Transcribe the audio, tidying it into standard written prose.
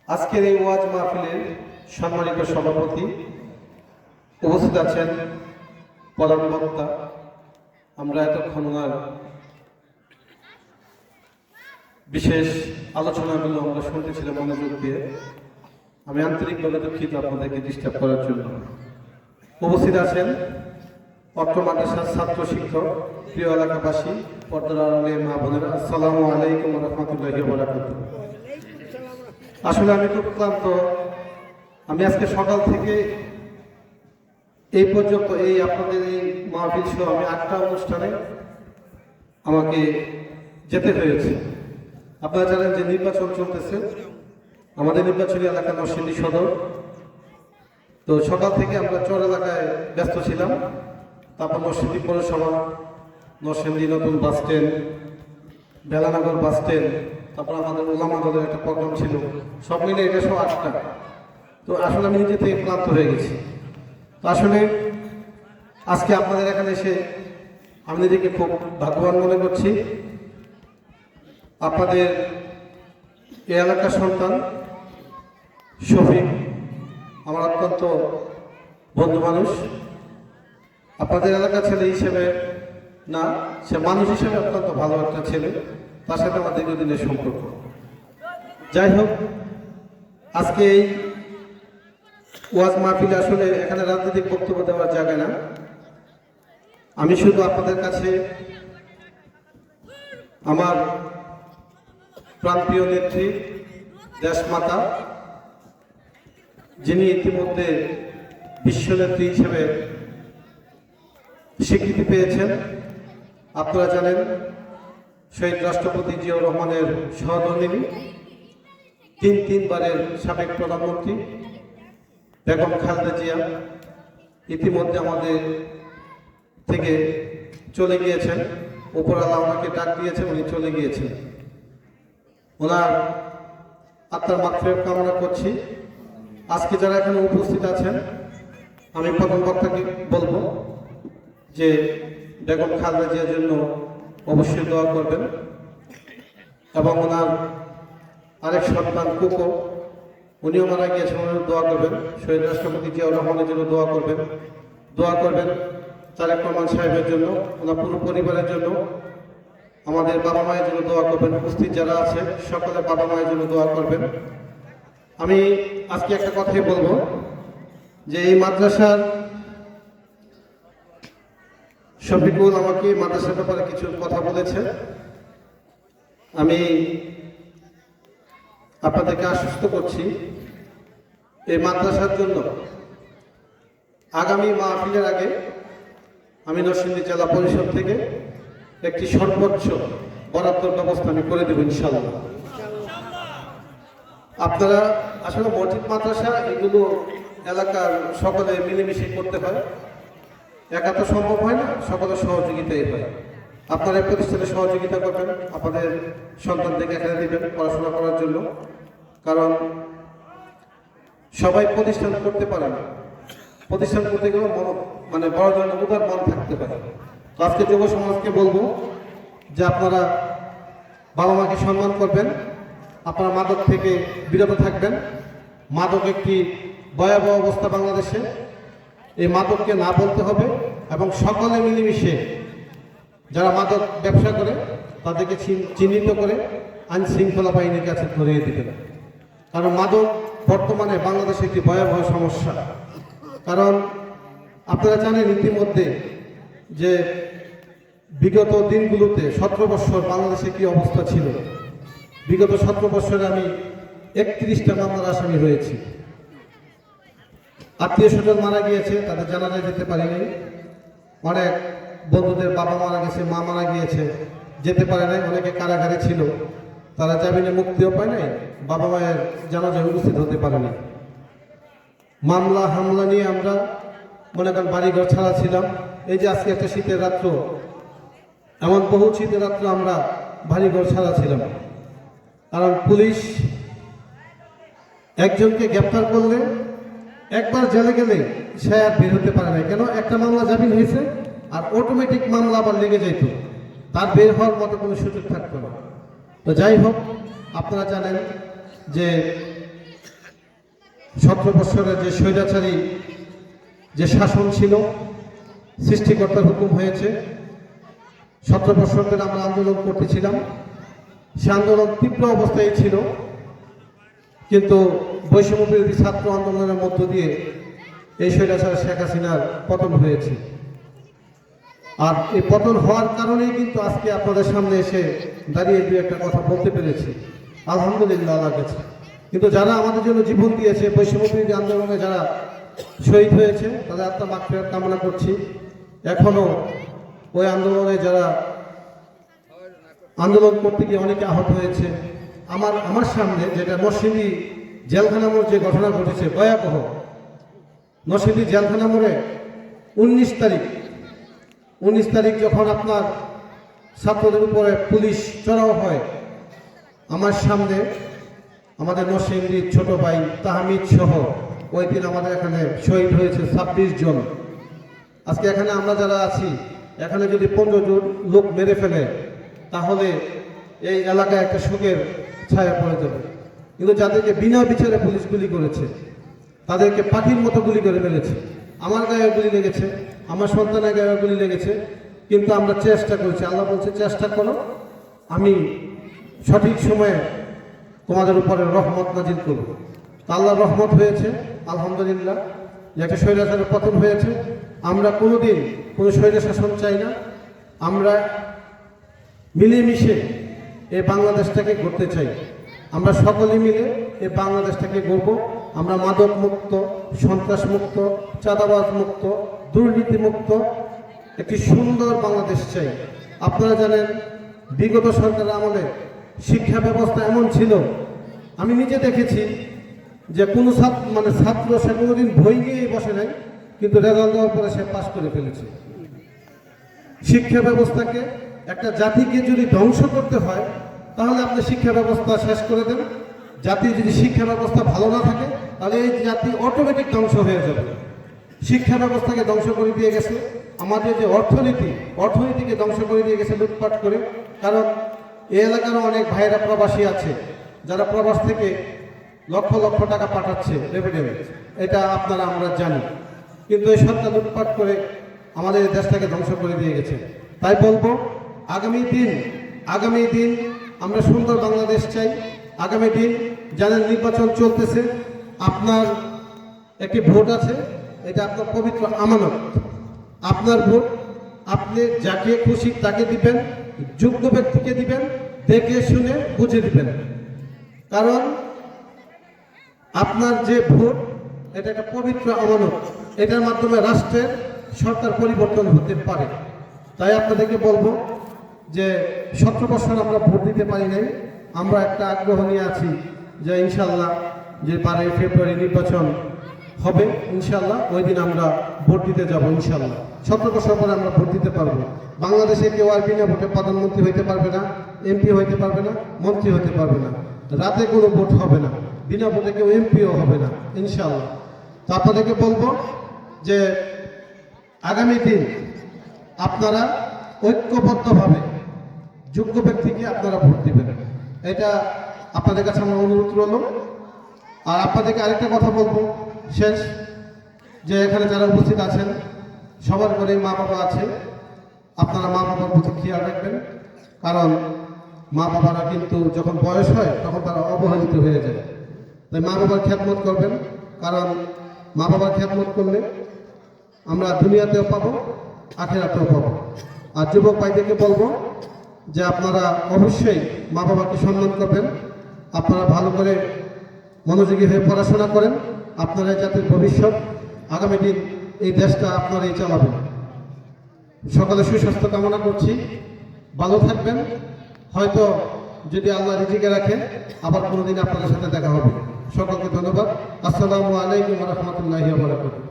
আজকের এই ওয়াজ মাহফিলের সম্মানিত সভাপতি, উপস্থিত আছেন প্রধান বক্তা। আমরা এতক্ষণ ওনার বিশেষ আলোচনাগুলো আমরা শুনতেছিলাম মনোযোগ দিয়ে। আমি আন্তরিকভাবে দুঃখিত আপনাদেরকে ডিস্টার্ব করার জন্য। উপস্থিত আছেন অত্র মাদ্রাসার ছাত্র শিক্ষক, প্রিয় এলাকাবাসী, পর্দার আড়ালে মা বোনেরা, আসসালামু আলাইকুম ওয়া রাহমাতুল্লাহি ওয়া বারাকাতুহু। আসলে আমি খুব ক্লান্ত। আমি আজকে সকাল থেকে এই পর্যন্ত এই আপনাদের এই মাহফিল সহ আমি 8টা অনুষ্ঠানে আমাকে যেতে হয়েছে। আপনারা জানেন যে নির্বাচন চলতেছে, আমাদের নির্বাচনী এলাকা নরসিংদী সদর। তো সকাল থেকে আমরা চর এলাকায় ব্যস্ত ছিলাম, তারপর নরসিংদী পৌরসভা, নরসিংদী নতুন bus stand, Belanagar bus stand, তারপর আমাদের ওলামা দলের একটা প্রোগ্রাম ছিল, সব মিলে এটা সব 8টা। তো আসলে আমি নিজে থেকে ক্লান্ত হয়ে গেছি। তো আসলে আজকে আপনাদের এখানে এসে আমি নিজেকে খুব ভাগ্যবান মনে করছি। আপনাদের এই এলাকার সন্তান শফিক আমার অত্যন্ত বন্ধু মানুষ। আপনাদের এলাকার ছেলে হিসেবে না, সে মানুষ হিসেবে অত্যন্ত ভালো একটা ছেলে। তার সাথে আমার দীর্ঘদিনের সম্পর্ক। যাই হোক, আজকে এই ওয়াজ মাহফিলে আসলে এখানে রাজনৈতিক বক্তব্য দেওয়ার জায়গা না। আমি শুধু আপনাদের কাছে আমার প্রাণপ্রিয় নেত্রী, দেশমাতা, যিনি ইতিমধ্যে বিশ্বনেত্রী হিসেবে স্বীকৃতি পেয়েছেন। আপনারা জানেন শহীদ রাষ্ট্রপতি জিয়াউর রহমানের সহধর্মিণী, তিনবারের সাবেক প্রধানমন্ত্রী বেগম খালেদা জিয়া ইতিমধ্যে আমাদের থেকে চলে গিয়েছেন। উপরওয়ালা ওনাকে ডাক দিয়েছেন, উনি চলে গিয়েছেন। ওনার আত্মার মাগফিরাত কামনা করছি। আজকে যারা এখানে উপস্থিত আছেন, আমি প্রথম বক্তাকে বলবো যে বেগম খালেদা জিয়ার জন্য অবশ্যই দোয়া করবেন, এবং ওনার আরেক সন্তান কুকো, উনিও মারা গিয়েছেন, ওনার দোয়া করবেন। শহীদ রাষ্ট্রপতি জিয়াউর রহমানের জন্য দোয়া করবেন তারেক রহমান সাহেবের জন্য, ওনার পুরো পরিবারের জন্য, আমাদের বাবা মায়ের জন্য দোয়া করবেন। উপস্থিত যারা আছে সকলে বাবা মায়ের জন্য দোয়া করবেন। আমি আজকে একটা কথাই বলবো যে এই মাদ্রাসার শফিকুল আমাকে মাদ্রাসার ব্যাপারে কিছু কথা বলেছে। আমি আপনাদেরকে আশ্বস্ত করছি, এই মাদ্রাসার জন্য আগামী মাহফিলের আগে আমি নরসিংদী জেলা পরিষদ থেকে একটি সর্বোচ্চ বরাদ্দর ব্যবস্থা আমি করে দেব ইনশাআল্লাহ। আপনারা আসলে মসজিদ মাদ্রাসা এগুলো এলাকার সকলে মিলেমিশে করতে হয়, একা তো সম্ভব হয় না, সকলের সহযোগিতাই হয়। আপনারা এই প্রতিষ্ঠানে সহযোগিতা করবেন, আপনাদের সন্তানদেরকে এখানে দিবেন পড়াশোনা করার জন্য। কারণ সবাই প্রতিষ্ঠান করতে পারে না, প্রতিষ্ঠান করতে গেলে মানে বড় ধরনের উদার মন থাকতে পারে। তো আজকে যুব সমাজকে বলবো যে আপনারা বাবা মাকে সম্মান করবেন, আপনারা মাদক থেকে বিরত থাকবেন। মাদক একটি ভয়াবহ অবস্থা বাংলাদেশে, এই মাদককে না বলতে হবে, এবং সকলে মিলেমিশে যারা মাদক ব্যবসা করে তাদেরকে চিহ্নিত করে আইন শৃঙ্খলা বাহিনীর কাছে ধরিয়ে দিবেন। কারণ মাদক বর্তমানে বাংলাদেশে একটি ভয়াবহ সমস্যা। কারণ আপনারা জানেন ইতিমধ্যে যে বিগত দিনগুলোতে 17 বছর বাংলাদেশে কি অবস্থা ছিল। বিগত 17 বছরে আমি 31টা মামলার আসামি হয়েছি। আত্মীয় স্বজন মারা গিয়েছে, তাদের জানাজায় যেতে পারিনি। অনেক বন্ধুদের বাবা মারা গেছে, মা মারা গিয়েছে, যেতে পারে নাই। অনেকে কারাগারে ছিল, তারা জামিনে মুক্তিও পায় নাই, বাবা মায়ের জানাজায় উপস্থিত হতে পারেনি। মামলা হামলা নিয়ে আমরা মনে করেন বাড়িঘর ছাড়া ছিলাম। এই যে আজকে একটা শীতের রাত্র, এমন বহু শীতের রাত্র আমরা বাড়িঘর ছাড়া ছিলাম। কারণ পুলিশ একজনকে গ্রেপ্তার করলে একবার জেলে গেলে সে আর বের হতে পারে না। কেন? একটা মামলা জামিন হয়েছে, আর অটোমেটিক মামলা আবার লেগে যাইত, তার বের হওয়ার মতো কোনো সুযোগ থাকতো না। তো যাই হোক, আপনারা জানেন যে 17 বছরের যে স্বৈরাচারী যে শাসন ছিল, সৃষ্টিকর্তার হুকুম হয়েছে। 17 বছর ধরে আমরা আন্দোলন করতেছিলাম। সে আন্দোলন তীব্র অবস্থায় ছিল, কিন্তু বৈষম্য বিরোধী ছাত্র আন্দোলনের মধ্য দিয়ে এই স্বৈরাচার শেখ হাসিনার পতন হয়েছে। আর এই পতন হওয়ার কারণেই কিন্তু আজকে আপনাদের সামনে এসে দাঁড়িয়ে দু একটা কথা বলতে পেরেছি। আলহামদুলিল্লাহ আল্লাহর কাছে। কিন্তু যারা আমাদের জন্য জীবন দিয়েছে, বৈষম্য বিরোধী আন্দোলনে যারা শহীদ হয়েছে, তাদের আত্মা মাগফিরাত কামনা করছি। এখনো ওই আন্দোলনে যারা আন্দোলন করতে গিয়ে অনেকে আহত হয়েছে, আমার সামনে যেটা নরসিংদী জেলখানা মোড় যে ঘটনা ঘটেছে ভয়াবহ। নরসিংদী জেলখানা মোড়ে 19 তারিখ যখন আপনার ছাত্রদের উপরে পুলিশ চড়াও হয়, আমার সামনে আমাদের নরসিংদীর ছোট ভাই তাহমিদ সহ ওই দিন আমাদের এখানে শহীদ হয়েছে 26 জন। আজকে এখানে আমরা যারা আছি, এখানে যদি 15 জন লোক মেরে ফেলে, তাহলে এই এলাকায় একটা শোকের ছায়া পড়ে যাবে। কিন্তু যাদেরকে বিনা বিচারে পুলিশ গুলি করেছে, তাদেরকে পাখির মতো গুলি করে ফেলেছে। আমার গায়ে গুলি লেগেছে, আমার সন্তানের গায়ে গুলি লেগেছে, কিন্তু আমরা চেষ্টা করেছি। আল্লাহ বলছে চেষ্টা করো, আমি সঠিক সময়ে তোমাদের উপরে রহমত নাজিল করব। আল্লাহর রহমত হয়েছে আলহামদুলিল্লাহ, যে একটা স্বৈরাচারের পতন হয়েছে। আমরা কোনোদিন কোনো স্বৈর শাসন চাই না। আমরা মিলেমিশে এই বাংলাদেশটাকে গড়তে চাই। আমরা সকলে মিলে এই বাংলাদেশটাকে গড়ব। আমরা মাদক মুক্ত, সন্ত্রাস মুক্ত, চাঁদাবাজ মুক্ত, দুর্নীতি মুক্ত একটি সুন্দর বাংলাদেশ চাই। আপনারা জানেন, বিগত সরকার আমলে শিক্ষা ব্যবস্থা এমন ছিল, আমি নিজে দেখেছি যে কোনো ছাত্র সে কোনোদিন বই নিয়েই বসে নাই, কিন্তু রেজাল্ট দেওয়ার পরে সে পাশ করে ফেলেছে। শিক্ষা ব্যবস্থাকে, একটা জাতিকে যদি ধ্বংস করতে হয়, তাহলে আপনি শিক্ষা ব্যবস্থা শেষ করে দেন। জাতির যদি শিক্ষা ব্যবস্থা ভালো না থাকে, তাহলে এই জাতি অটোমেটিক ধ্বংস হয়ে যাবে। শিক্ষা ব্যবস্থাকে ধ্বংস করে দিয়ে গেছে আমাদের যে অর্থনীতিকে ধ্বংস করে দিয়ে গেছে লুটপাট করে। কারণ এই এলাকারও অনেক ভাইয়েরা প্রবাসী আছে, যারা প্রবাস থেকে লক্ষ লক্ষ টাকা পাঠাচ্ছে রেভিনিউ, এটা আপনারা আমরা জানি। কিন্তু এই সরকার লুটপাট করে আমাদের দেশটাকে ধ্বংস করে দিয়ে গেছে। তাই বলবো, আগামী দিন আমরা সুন্দর বাংলাদেশ চাই। আগামী দিন জানেন নির্বাচন চলতেছে, আপনার একটি ভোট আছে, এটা আপনার পবিত্র আমানত। আপনার ভোট আপনি যাকে খুশি তাকে দিবেন, যোগ্য ব্যক্তিকে দিবেন, দেখে শুনে বুঝে দিবেন। কারণ আপনার যে ভোট, এটা একটা পবিত্র আমানত। এটার মাধ্যমে রাষ্ট্রের সরকার পরিবর্তন হতে পারে। তাই আপনাদেরকে বলবো যে 17 বছর আমরা ভোট দিতে পারি নাই, আমরা একটা আগ্রহ নিয়ে আছি যে ইনশাল্লাহ যে 12 ফেব্রুয়ারি নির্বাচন হবে, ইনশাল্লাহ ওই দিন আমরা ভোট দিতে যাব। ইনশাল্লাহ 17 বছর পরে আমরা ভোট দিতে পারবো। বাংলাদেশে কেউ আর বিনা ভোটে প্রধানমন্ত্রী হইতে পারবে না, এমপি হইতে পারবে না, মন্ত্রী হইতে পারবে না। রাতে কোনো ভোট হবে না, বিনা ভোটে কেউ এমপিও হবে না ইনশাল্লাহ। তো আপনাদেরকে বলবো যে আগামী দিন আপনারা ঐক্যবদ্ধভাবে যোগ্য ব্যক্তিকে আপনারা ভোট দিবেন, এটা আপনাদের কাছে আমার অনুরোধ রইল। আর আপনাদেরকে আরেকটা কথা বলবো শেষ, যে এখানে যারা উপস্থিত আছেন সবার ঘরেই মা বাবা আছে, আপনারা মা বাবার প্রতি খেয়াল রাখবেন। কারণ মা বাবারা কিন্তু যখন বয়স হয় তখন তারা অবহেলিত হয়ে যায়। তাই মা বাবার খেদমত করবেন, কারণ মা বাবার খেদমত করলে আমরা দুনিয়াতেও পাবো, আখিরাতেও পাবো। আর যুবক ভাইদেরকে বলবো যে আপনারা অবশ্যই মা বাবাকে সম্মান করবেন, আপনারা ভালো করে মনোযোগী হয়ে পড়াশোনা করেন। আপনারা জাতির ভবিষ্যৎ, আগামী দিন এই দেশটা আপনারাই চালাবেন। সকালে সুস্বাস্থ্য কামনা করছি, ভালো থাকবেন। হয়তো যদি আল্লাহ রিজিকে রাখে আবার কোনোদিন আপনাদের সাথে দেখা হবে। সকলকে ধন্যবাদ। আসসালামু আলাইকুম ওয়া রাহমাতুল্লাহি ওয়া বারাকাতুহু।